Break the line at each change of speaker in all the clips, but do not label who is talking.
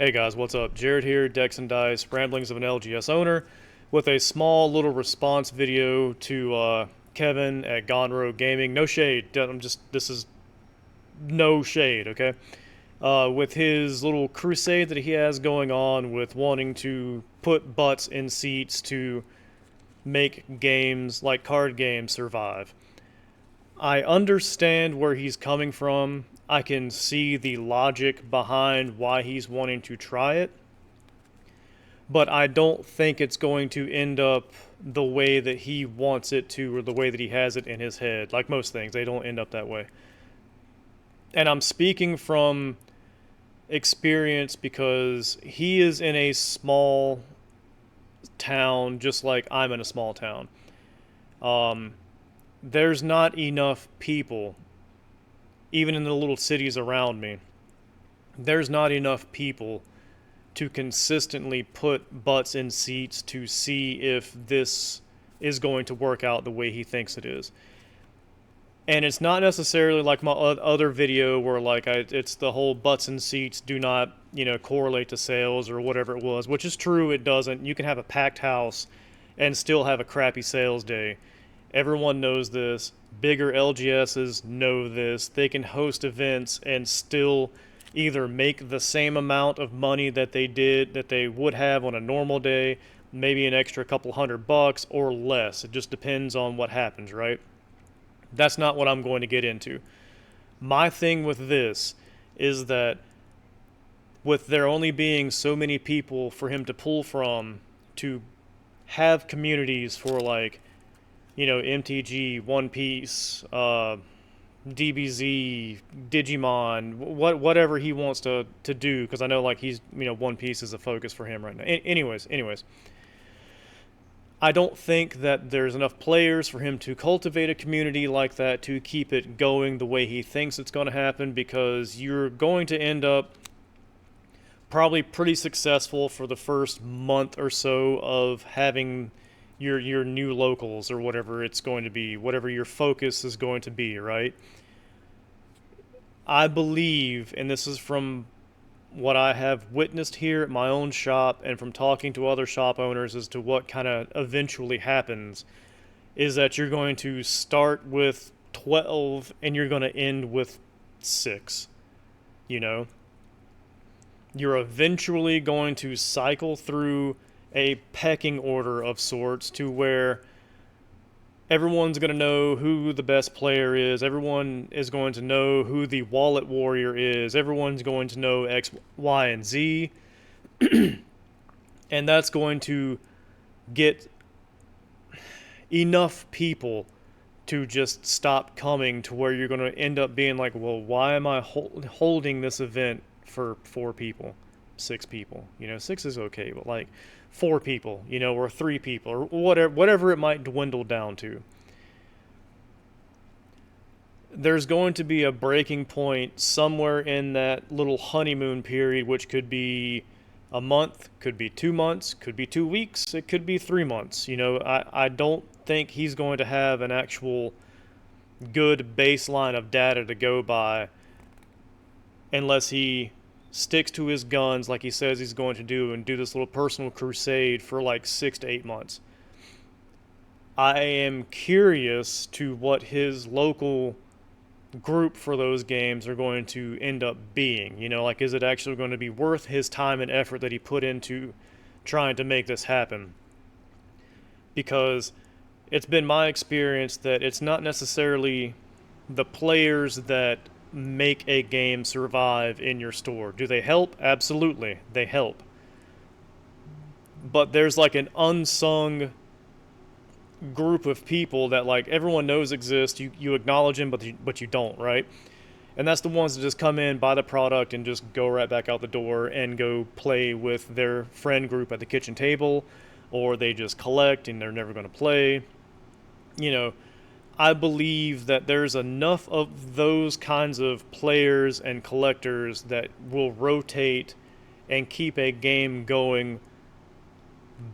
Hey guys, what's up? Jared here, Dex and Dice, Ramblings of an LGS owner, with a small little response video to Kevin at Gone Rogue Gaming. No shade. This is no shade, okay? With his little crusade that he has going on with wanting to put butts in seats to make games like card games survive. I understand where he's coming from. I can see the logic behind why he's wanting to try it, but I don't think it's going to end up the way that he wants it to or the way that he has it in his head. Like most things, they don't end up that way. And I'm speaking from experience because he is in a small town just like I'm in a small town. Um, there's not enough people, even in the little cities around me, there's not enough people to consistently put butts in seats to see if this is going to work out the way he thinks it is. And it's not necessarily like my other video where it's the whole butts in seats do not correlate to sales or whatever it was, which is true. It doesn't. You can have a packed house and still have a crappy sales day. Everyone knows this. Bigger LGSs know this. They can host events and still either make the same amount of money that they would have on a normal day, maybe an extra couple $100 or less. It just depends on what happens, right? That's not what I'm going to get into. My thing with this is that with there only being so many people for him to pull from to have communities for MTG, One Piece, DBZ, Digimon, whatever he wants to do, because I know he's One Piece is a focus for him right now. Anyways, I don't think that there's enough players for him to cultivate a community like that to keep it going the way he thinks it's going to happen, because you're going to end up probably pretty successful for the first month or so of having your new locals or whatever it's going to be, whatever your focus is going to be, right? I believe, and this is from what I have witnessed here at my own shop and from talking to other shop owners as to what kind of eventually happens, is that you're going to start with 12 and you're going to end with 6. You know? You're eventually going to cycle through a pecking order of sorts to where everyone's going to know who the best player is. Everyone is going to know who the wallet warrior is. Everyone's going to know X, Y, and Z. And that's going to get enough people to just stop coming to where you're going to end up being like, well, why am I holding this event for 4 people, 6 people? 6 is okay, but 4 people, or 3 people, or whatever it might dwindle down to. There's going to be a breaking point somewhere in that little honeymoon period, which could be a month, could be 2 months, could be 2 weeks, it could be 3 months. I don't think he's going to have an actual good baseline of data to go by unless he sticks to his guns like he says he's going to do and do this little personal crusade for 6 to 8 months. I am curious to what his local group for those games are going to end up being. Is it actually going to be worth his time and effort that he put into trying to make this happen? Because it's been my experience that it's not necessarily the players that make a game survive in your store. Do they help? Absolutely, they help. But there's an unsung group of people that everyone knows exist. You acknowledge them, but you don't, right? And that's the ones that just come in, buy the product, and just go right back out the door and go play with their friend group at the kitchen table, or they just collect and they're never going to play. I believe that there's enough of those kinds of players and collectors that will rotate and keep a game going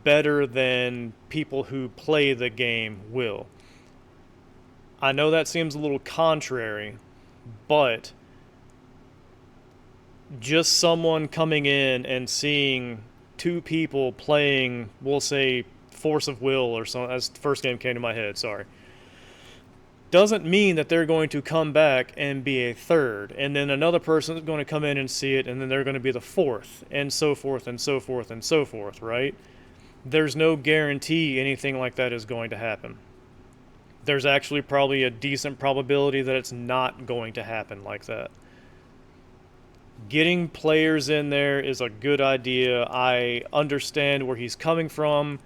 better than people who play the game will. I know that seems a little contrary, but just someone coming in and seeing two people playing, we'll say, Force of Will or something, as the first game came to my head, sorry, doesn't mean that they're going to come back and be a third. And then another person is going to come in and see it, and then they're going to be the fourth, and so forth, and so forth, and so forth, right? There's no guarantee anything like that is going to happen. There's actually probably a decent probability that it's not going to happen like that. Getting players in there is a good idea. I understand where he's coming from.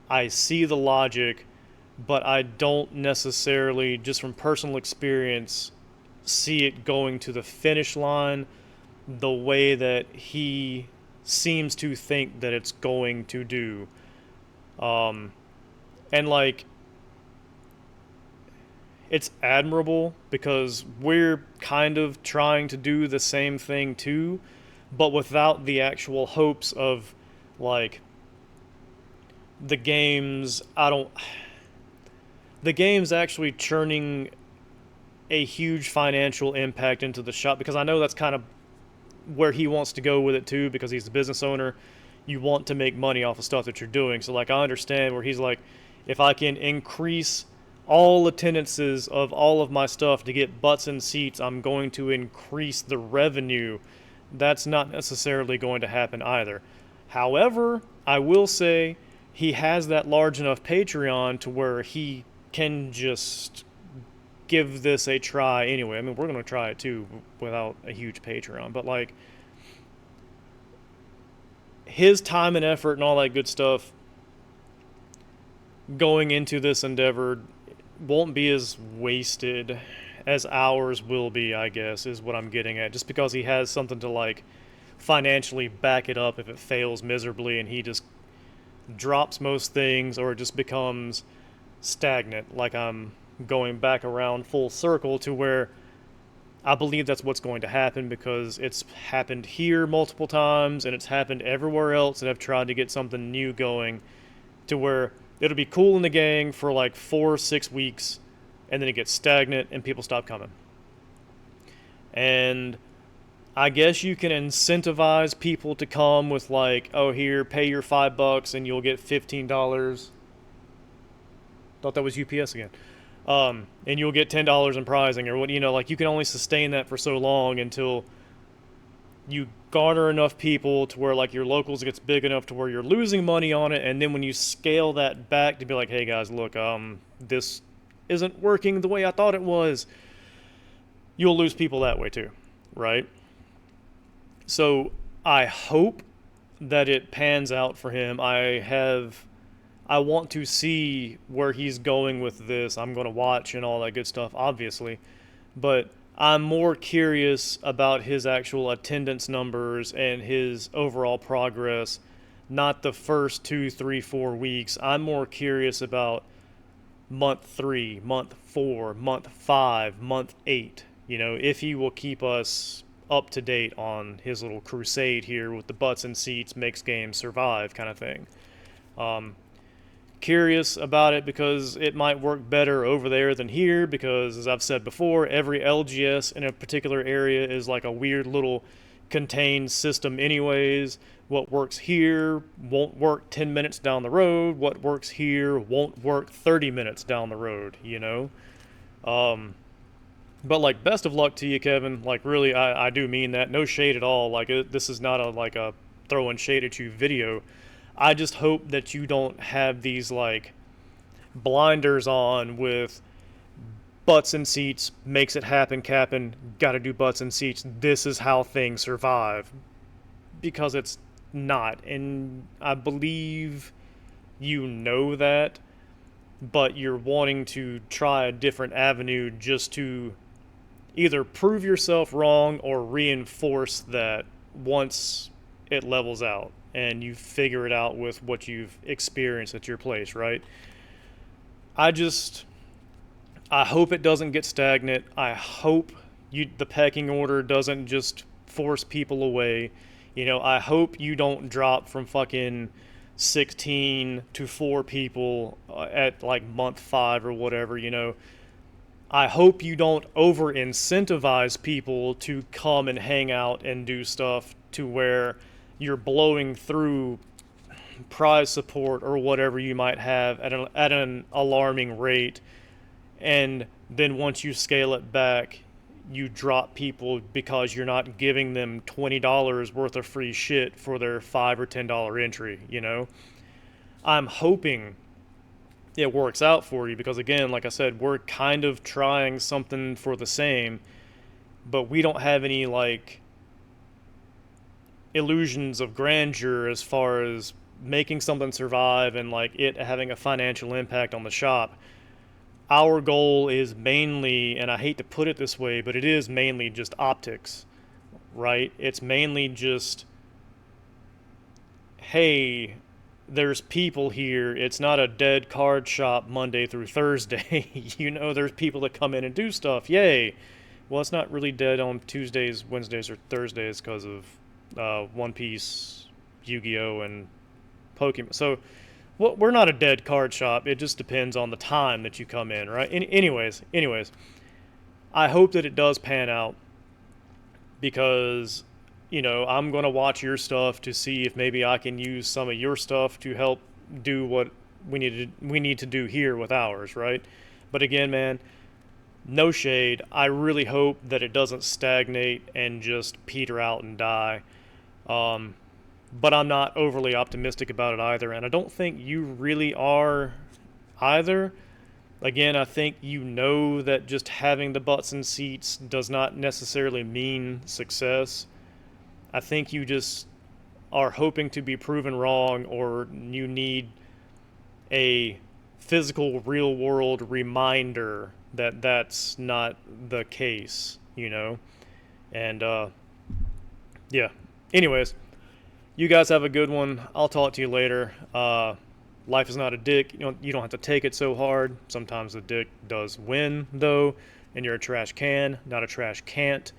I see the logic, but I don't necessarily, just from personal experience, see it going to the finish line the way that he seems to think that it's going to do. And like, it's admirable because we're kind of trying to do the same thing too, but without the actual hopes of like the games. The game's actually churning a huge financial impact into the shop, because I know that's kind of where he wants to go with it too, because he's the business owner. You want to make money off of stuff that you're doing. So like, I understand where he's like, if I can increase all attendances of all of my stuff to get butts in seats, I'm going to increase the revenue. That's not necessarily going to happen either. However, I will say he has that large enough Patreon to where he can just give this a try anyway. I mean, we're going to try it too without a huge Patreon, but like, his time and effort and all that good stuff going into this endeavor won't be as wasted as ours will be, I guess, is what I'm getting at. Just because he has something to like financially back it up if it fails miserably, and he just drops most things, or it just becomes stagnant. Like, I'm going back around full circle to where I believe that's what's going to happen, because it's happened here multiple times and it's happened everywhere else that I've tried to get something new going, to where it'll be cool in the gang for like 4 or 6 weeks, and then it gets stagnant and people stop coming. And I guess you can incentivize people to come with like, oh, here, pay your $5 and you'll get $15. Thought that was UPS again. And you'll get $10 in prizing, or what, like, you can only sustain that for so long until you garner enough people to where like your locals gets big enough to where you're losing money on it. And then when you scale that back to be like, hey guys, look, this isn't working the way I thought it was, you'll lose people that way too, right? So I hope that it pans out for him. I want to see where he's going with this. I'm going to watch and all that good stuff, obviously. But I'm more curious about his actual attendance numbers and his overall progress, not the first 2, 3, 4 weeks. I'm more curious about month 3, month 4, month 5, month 8. If he will keep us up to date on his little crusade here with the butts and seats, makes games survive kind of thing. Curious about it because it might work better over there than here, because as I've said before, every LGS in a particular area is like a weird little contained system anyways. What works here won't work 10 minutes down the road. What works here won't work 30 minutes down the road, But like, best of luck to you, Kevin. Like, really, I do mean that. No shade at all. Like, this is not a throwing shade at you video. I just hope that you don't have these like blinders on with butts and seats, makes it happen, Cap'n, gotta do butts and seats, this is how things survive. Because it's not. And I believe you know that, but you're wanting to try a different avenue just to either prove yourself wrong or reinforce that once it levels out and you figure it out with what you've experienced at your place, right? I hope it doesn't get stagnant. I hope the pecking order doesn't just force people away. I hope you don't drop from fucking 16 to 4 people at like month 5 or whatever, I hope you don't over incentivize people to come and hang out and do stuff to where you're blowing through prize support or whatever you might have at an alarming rate, and then once you scale it back, you drop people because you're not giving them $20 worth of free shit for their $5 or $10 entry, you know? I'm hoping it works out for you because, again, like I said, we're kind of trying something for the same, but we don't have any, like, illusions of grandeur as far as making something survive and, like, it having a financial impact on the shop. Our goal is mainly, and I hate to put it this way, but it is mainly just optics, right? It's mainly just, hey, there's people here. It's not a dead card shop Monday through Thursday. You know, there's people that come in and do stuff. Yay. Well, it's not really dead on Tuesdays, Wednesdays, or Thursdays because of One Piece, Yu-Gi-Oh, and Pokemon. So, well, we're not a dead card shop. It just depends on the time that you come in, right? Anyways, I hope that it does pan out because, you know, I'm going to watch your stuff to see if maybe I can use some of your stuff to help do what we need to do here with ours, right? But again, man, no shade. I really hope that it doesn't stagnate and just peter out and die. But I'm not overly optimistic about it either, and I don't think you really are either. Again, I think you know that just having the butts and seats does not necessarily mean success. I think you just are hoping to be proven wrong, or you need a physical, real-world reminder that that's not the case, you know? And, yeah. Anyways, you guys have a good one. I'll talk to you later. Life is not a dick. You don't have to take it so hard. Sometimes the dick does win, though, and you're a trash can, not a trash can't.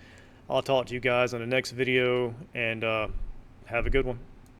I'll talk to you guys on the next video, and have a good one.